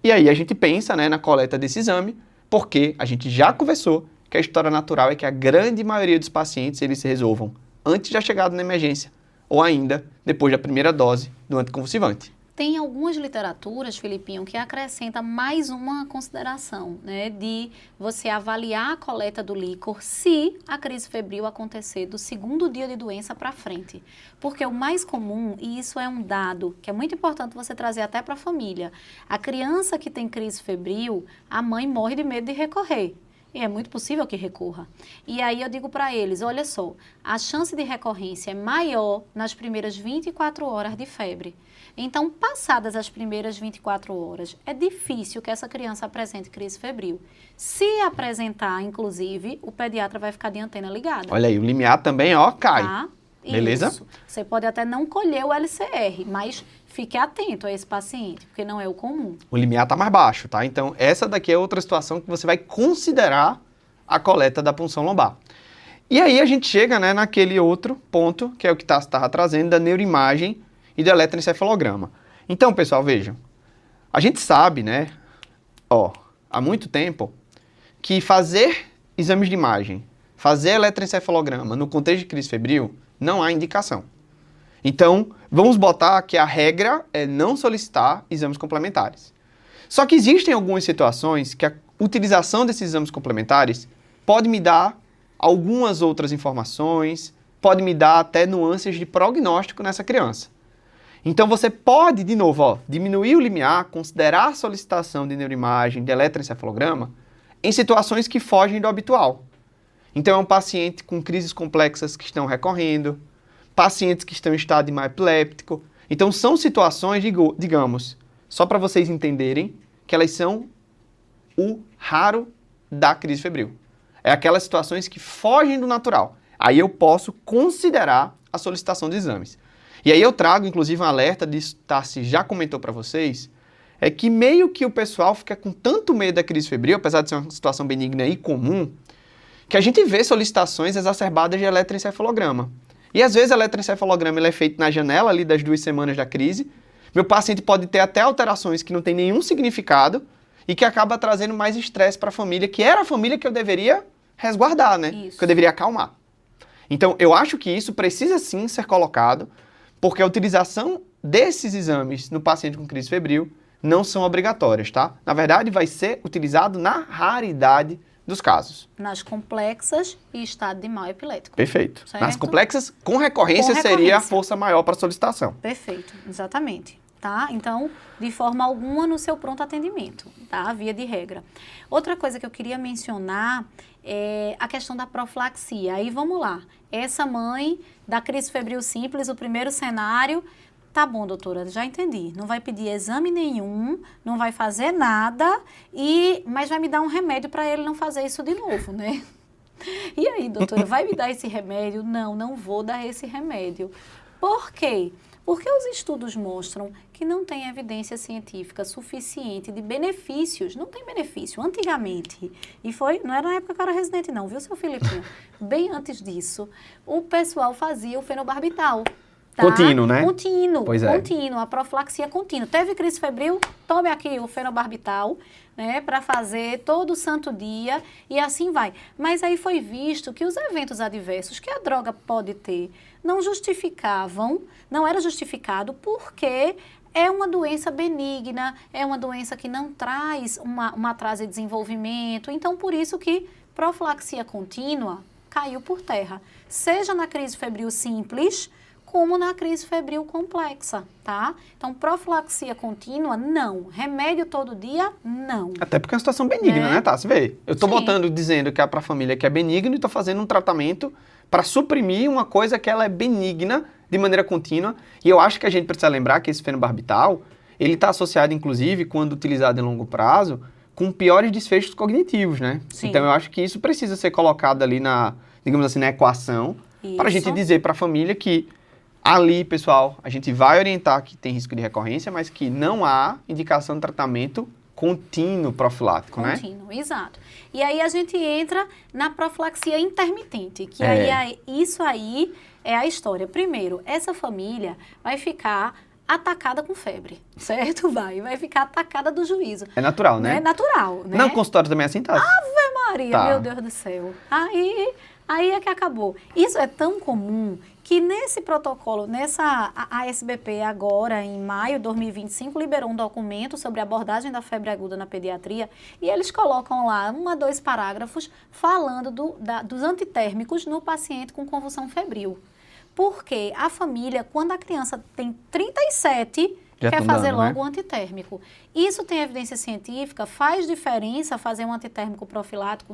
B: E aí a gente pensa, né, na coleta desse exame, porque a gente já conversou que a história natural é que a grande maioria dos pacientes eles se resolvam antes da chegada na emergência ou ainda depois da primeira dose do anticonvulsivante.
A: Tem algumas literaturas, Filipinho, que acrescenta mais uma consideração, né, de você avaliar a coleta do líquor se a crise febril acontecer do 2º dia de doença para frente. Porque o mais comum, e isso é um dado que é muito importante você trazer até para a família, a criança que tem crise febril, a mãe morre de medo de recorrer. E é muito possível que recorra. E aí eu digo para eles, olha só, a chance de recorrência é maior nas primeiras 24 horas de febre. Então, passadas as primeiras 24 horas, é difícil que essa criança apresente crise febril. Se apresentar, inclusive, o pediatra vai ficar de antena ligada.
B: Olha aí, o limiar também, ó, cai.
A: Tá?
B: Beleza?
A: Isso. Você pode até não colher o LCR, mas fique atento a esse paciente, porque não é o comum.
B: O limiar está mais baixo, tá? Então, essa daqui é outra situação que você vai considerar a coleta da punção lombar. E aí a gente chega, né, naquele outro ponto, que é o que estava trazendo, da neuroimagem e do eletroencefalograma. Então, pessoal, vejam. A gente sabe, né, há muito tempo, que fazer exames de imagem, fazer eletroencefalograma no contexto de crise febril, não há indicação. Então, vamos botar que a regra é não solicitar exames complementares. Só que existem algumas situações que a utilização desses exames complementares pode me dar algumas outras informações, pode me dar até nuances de prognóstico nessa criança. Então você pode, de novo, diminuir o limiar, considerar a solicitação de neuroimagem, de eletroencefalograma, em situações que fogem do habitual. Então é um paciente com crises complexas que estão recorrendo, pacientes que estão em estado de mal epiléptico. Então são situações, digamos, só para vocês entenderem, que elas são o raro da crise febril. É aquelas situações que fogem do natural. Aí eu posso considerar a solicitação de exames. E aí eu trago, inclusive, um alerta, Tarci já comentou para vocês, é que meio que o pessoal fica com tanto medo da crise febril, apesar de ser uma situação benigna e comum, que a gente vê solicitações exacerbadas de eletroencefalograma. E às vezes o eletroencefalograma ele é feito na janela ali das 2 semanas da crise. Meu paciente pode ter até alterações que não tem nenhum significado e que acaba trazendo mais estresse para a família, que era a família que eu deveria resguardar, né?
A: Isso.
B: Que eu deveria acalmar. Então, eu acho que isso precisa sim ser colocado, porque a utilização desses exames no paciente com crise febril não são obrigatórias, tá? Na verdade, vai ser utilizado na raridade dos casos.
A: Nas complexas e estado de mal epilético.
B: Perfeito.
A: Certo?
B: Nas complexas, com recorrência, seria a força maior para a solicitação.
A: Perfeito, exatamente. Tá? Então, de forma alguma no seu pronto atendimento, tá? Via de regra. Outra coisa que eu queria mencionar é a questão da profilaxia. Aí vamos lá. Essa mãe da crise febril simples, o primeiro cenário, tá bom, doutora, já entendi. Não vai pedir exame nenhum, não vai fazer nada, mas vai me dar um remédio para ele não fazer isso de novo, né? E aí, doutora, vai me dar esse remédio? Não, não vou dar esse remédio. Por quê? Porque os estudos mostram que não tem evidência científica suficiente de benefícios. Não tem benefício. Antigamente, não era na época que eu era residente não, viu, seu Filipinho? Bem antes disso, o pessoal fazia o fenobarbital. Tá?
B: Contínuo, né?
A: Contínuo,
B: pois é.
A: Contínuo, a profilaxia contínua. Teve crise febril, tome aqui o fenobarbital, né, para fazer todo santo dia e assim vai. Mas aí foi visto que os eventos adversos que a droga pode ter não era justificado porque é uma doença benigna, é uma doença que não traz uma atraso de desenvolvimento. Então, por isso que profilaxia contínua caiu por terra. Seja na crise febril simples, como na crise febril complexa, tá? Então, profilaxia contínua, não. Remédio todo dia, não.
B: Até porque é uma situação benigna, né, Tassi? Vê, eu tô dizendo que é pra família que é benigno e tô fazendo um tratamento para suprimir uma coisa que ela é benigna de maneira contínua. E eu acho que a gente precisa lembrar que esse fenobarbital, ele tá associado, inclusive, quando utilizado em longo prazo, com piores desfechos cognitivos, né?
A: Sim.
B: Então, eu acho que isso precisa ser colocado ali digamos assim, na equação, para a gente dizer para a família que ali, pessoal, a gente vai orientar que tem risco de recorrência, mas que não há indicação de tratamento contínuo profilático, né?
A: Contínuo, exato. E aí a gente entra na profilaxia intermitente, que isso aí é a história. Primeiro, essa família vai ficar atacada com febre, certo? Vai ficar atacada do juízo.
B: É natural, né?
A: É natural, né?
B: Não, consultório também é assim, tá?
A: Ave Maria,
B: Tá.
A: meu Deus do céu. Aí é que acabou. Isso é tão comum que nesse protocolo, a ASBP agora, em maio de 2025, liberou um documento sobre a abordagem da febre aguda na pediatria e eles colocam lá 2 parágrafos falando dos antitérmicos no paciente com convulsão febril. Porque a família, quando a criança tem 37, quer fazer logo o antitérmico. Isso tem evidência científica? Faz diferença fazer um antitérmico profilático?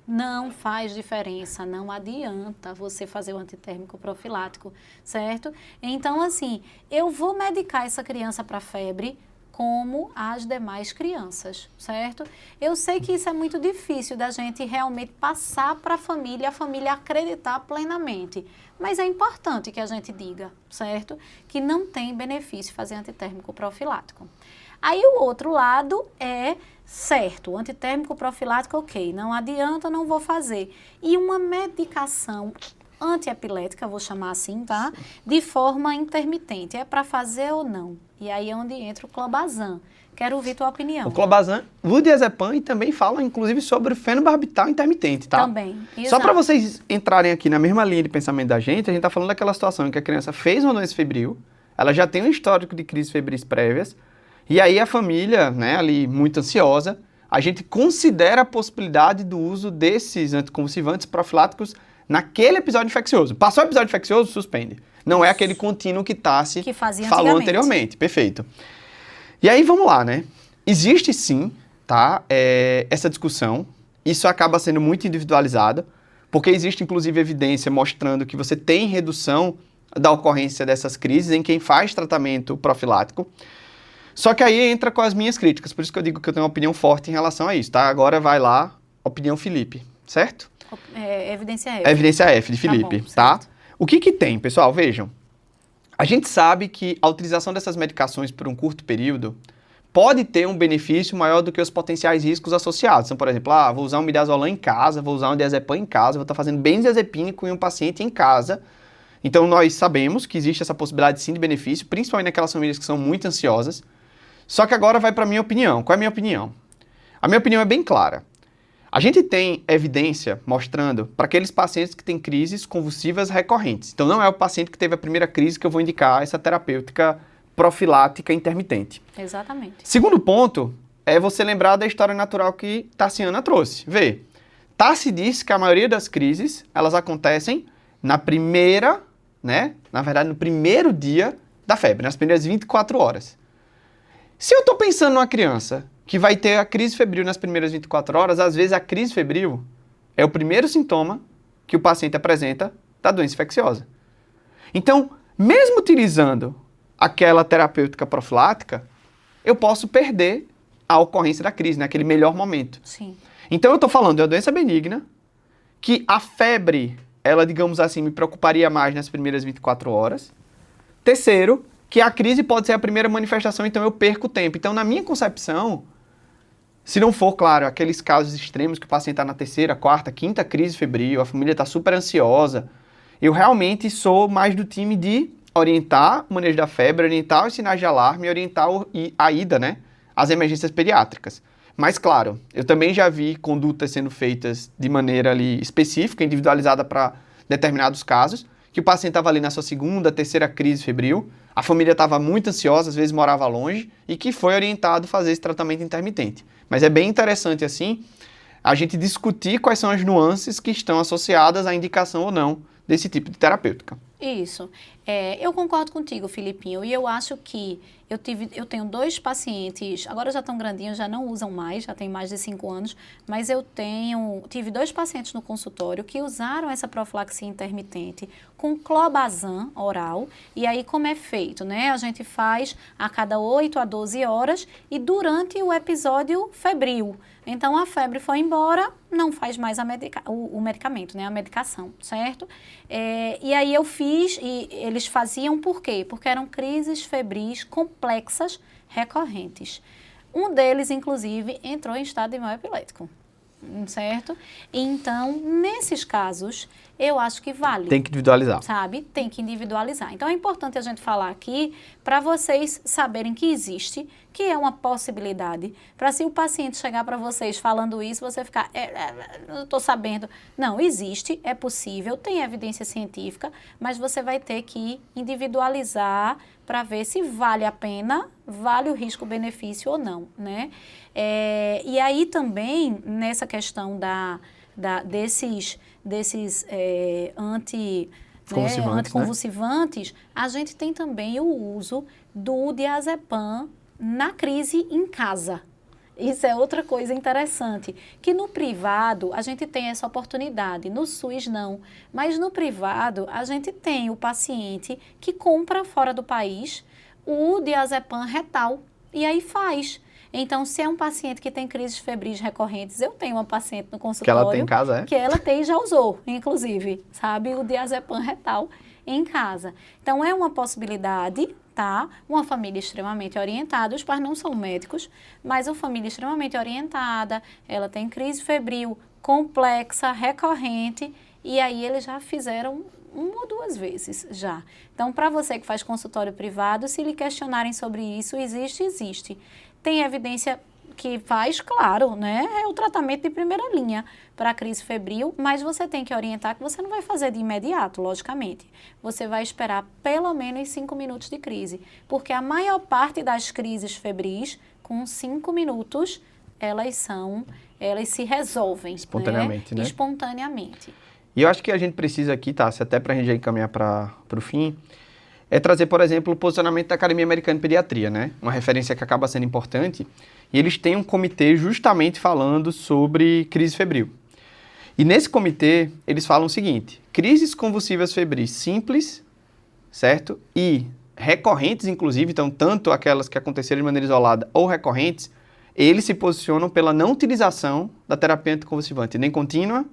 A: Não faz diferença, não adianta você fazer o antitérmico profilático, certo? Então, assim, eu vou medicar essa criança para febre como as demais crianças, certo? Eu sei que isso é muito difícil da gente realmente passar para a família acreditar plenamente, mas é importante que a gente diga, certo? Que não tem benefício fazer antitérmico profilático. Aí o outro lado é, certo, o antitérmico profilático, ok, não adianta, não vou fazer. E uma medicação antiepilética, vou chamar assim, tá? De forma intermitente, é para fazer ou não? E aí é onde entra o clobazam. Quero ouvir tua opinião.
B: O clobazam, o diazepam e também fala, inclusive, sobre o fenobarbital intermitente, tá?
A: Também, exato.
B: Só para vocês entrarem aqui na mesma linha de pensamento da gente, a gente tá falando daquela situação em que a criança fez uma doença febril, ela já tem um histórico de crises febris prévias, e aí a família, né, ali muito ansiosa, a gente considera a possibilidade do uso desses anticonvulsivantes profiláticos naquele episódio infeccioso. Passou o episódio infeccioso, suspende. Não é aquele contínuo que Tassi falou anteriormente. Perfeito. E aí, vamos lá, né? Existe sim, tá? Essa discussão. Isso acaba sendo muito individualizado, porque existe, inclusive, evidência mostrando que você tem redução da ocorrência dessas crises em quem faz tratamento profilático. Só que aí entra com as minhas críticas, por isso que eu digo que eu tenho uma opinião forte em relação a isso, tá? Agora vai lá, opinião Felipe, certo?
A: Evidência F.
B: Evidência F de Felipe, tá? O que tem, pessoal? Vejam. A gente sabe que a utilização dessas medicações por um curto período pode ter um benefício maior do que os potenciais riscos associados. Então, por exemplo, vou usar um midazolam em casa, vou usar um diazepam em casa, vou estar fazendo benzodiazepínico em um paciente em casa. Então, nós sabemos que existe essa possibilidade sim de benefício, principalmente naquelas famílias que são muito ansiosas. Só que agora vai para a minha opinião. Qual é a minha opinião? A minha opinião é bem clara. A gente tem evidência mostrando para aqueles pacientes que têm crises convulsivas recorrentes. Então, não é o paciente que teve a primeira crise que eu vou indicar essa terapêutica profilática intermitente.
A: Exatamente.
B: Segundo ponto é você lembrar da história natural que Tassiana trouxe. Vê, Tassi disse que a maioria das crises, elas acontecem na primeira, né? Na verdade, no primeiro dia da febre, nas primeiras 24 horas. Se eu estou pensando numa criança que vai ter a crise febril nas primeiras 24 horas, às vezes a crise febril é o primeiro sintoma que o paciente apresenta da doença infecciosa. Então, mesmo utilizando aquela terapêutica profilática, eu posso perder a ocorrência da crise, naquele melhor momento.
A: Sim.
B: Então, eu estou falando de uma doença benigna, que a febre, ela, digamos assim, me preocuparia mais nas primeiras 24 horas. Terceiro, que a crise pode ser a primeira manifestação, então eu perco tempo. Então, na minha concepção, se não for, claro, aqueles casos extremos que o paciente está na terceira, quarta, quinta crise febril, a família está super ansiosa, eu realmente sou mais do time de orientar o manejo da febre, orientar os sinais de alarme e orientar a ida, né, às emergências pediátricas. Mas, claro, eu também já vi condutas sendo feitas de maneira ali específica, individualizada para determinados casos, que o paciente estava ali na sua segunda, terceira crise febril, a família estava muito ansiosa, às vezes morava longe, e que foi orientado a fazer esse tratamento intermitente. Mas é bem interessante, assim, a gente discutir quais são as nuances que estão associadas à indicação ou não desse tipo de terapêutica.
A: Isso. Eu concordo contigo, Filipinho, e eu acho que eu tenho 2 pacientes, agora já estão grandinhos, já não usam mais, já tem mais de 5 anos, mas tive 2 pacientes no consultório que usaram essa profilaxia intermitente com clobazam oral, e aí como é feito, né? A gente faz a cada 8 a 12 horas e durante o episódio febril. Então, a febre foi embora, não faz mais o medicamento, né? A medicação, certo? E aí eu fiz, e eles faziam por quê? Porque eram crises febris complexas, recorrentes. Um deles, inclusive, entrou em estado de mal epilético, certo? Então, nesses casos, eu acho que vale.
B: Tem que individualizar.
A: Sabe? Tem que individualizar. Então, é importante a gente falar aqui para vocês saberem que existe, que é uma possibilidade, para se o paciente chegar para vocês falando isso, você ficar, não estou sabendo. Não, existe, é possível, tem evidência científica, mas você vai ter que individualizar para ver se vale a pena, vale o risco-benefício ou não, né? E aí também, nessa questão desses anticonvulsivantes, a gente tem também o uso do diazepam na crise em casa. Isso é outra coisa interessante, que no privado a gente tem essa oportunidade, no SUS não, mas no privado a gente tem o paciente que compra fora do país o diazepam retal e aí faz. Então, se é um paciente que tem crises febris recorrentes, eu tenho uma paciente no consultório...
B: Que ela tem em casa,
A: que ela tem e já usou, inclusive, sabe? O diazepam retal em casa. Então, é uma possibilidade, tá? Uma família extremamente orientada, os pais não são médicos, mas uma família extremamente orientada, ela tem crise febril complexa, recorrente, e aí eles já fizeram 1 ou 2 vezes já. Então, para você que faz consultório privado, se lhe questionarem sobre isso, existe. Tem evidência que faz, claro, né? É o tratamento de primeira linha para a crise febril, mas você tem que orientar que você não vai fazer de imediato, logicamente. Você vai esperar pelo menos 5 minutos de crise, porque a maior parte das crises febris, com 5 minutos, elas se resolvem,
B: Espontaneamente, né?
A: Espontaneamente.
B: E eu acho que a gente precisa aqui, Tássia, até para a gente já encaminhar para o fim, é trazer, por exemplo, o posicionamento da Academia Americana de Pediatria, né? Uma referência que acaba sendo importante. E eles têm um comitê justamente falando sobre crise febril. E nesse comitê, eles falam o seguinte: crises convulsivas febris simples, certo? E recorrentes, inclusive, então, tanto aquelas que aconteceram de maneira isolada ou recorrentes, eles se posicionam pela não utilização da terapia anticonvulsivante, nem contínua,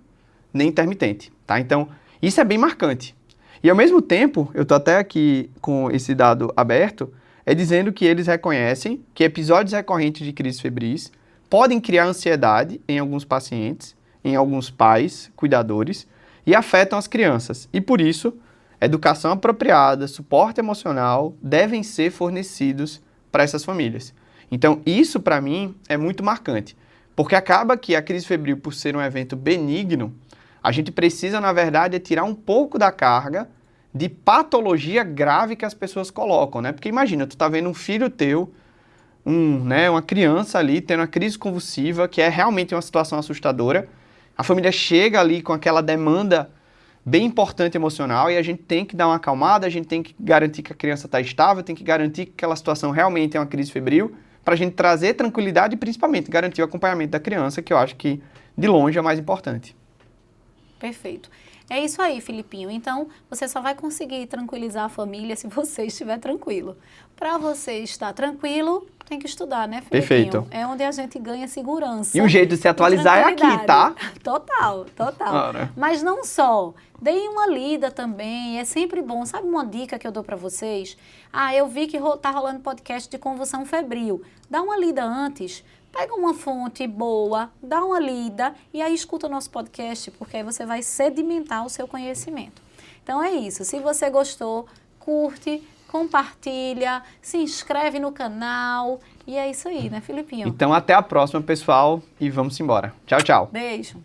B: nem intermitente, tá? Então, isso é bem marcante. E, ao mesmo tempo, eu estou até aqui com esse dado aberto, é dizendo que eles reconhecem que episódios recorrentes de crises febris podem criar ansiedade em alguns pacientes, em alguns pais, cuidadores, e afetam as crianças. E, por isso, educação apropriada, suporte emocional devem ser fornecidos para essas famílias. Então, isso, para mim, é muito marcante, porque acaba que a crise febril, por ser um evento benigno, a gente precisa, na verdade, tirar um pouco da carga de patologia grave que as pessoas colocam, né? Porque imagina, tu tá vendo um filho teu, uma criança ali tendo uma crise convulsiva, que é realmente uma situação assustadora, a família chega ali com aquela demanda bem importante emocional e a gente tem que dar uma acalmada, a gente tem que garantir que a criança está estável, tem que garantir que aquela situação realmente é uma crise febril, para a gente trazer tranquilidade e principalmente garantir o acompanhamento da criança, que eu acho que de longe é mais importante.
A: Perfeito. É isso aí, Filipinho. Então, você só vai conseguir tranquilizar a família se você estiver tranquilo. Para você estar tranquilo, tem que estudar, né, Filipinho?
B: Perfeito.
A: É onde a gente ganha segurança.
B: E um jeito de se atualizar é aqui, tá?
A: Total. Mas não só. Deem uma lida também, é sempre bom. Sabe uma dica que eu dou para vocês? Eu vi que tá rolando podcast de convulsão febril. Dá uma lida antes. Pega uma fonte boa, dá uma lida e aí escuta o nosso podcast, porque aí você vai sedimentar o seu conhecimento. Então é isso. Se você gostou, curte, compartilha, se inscreve no canal. E é isso aí, né, Filipinho?
B: Então até a próxima, pessoal, e vamos embora. Tchau, tchau.
A: Beijo.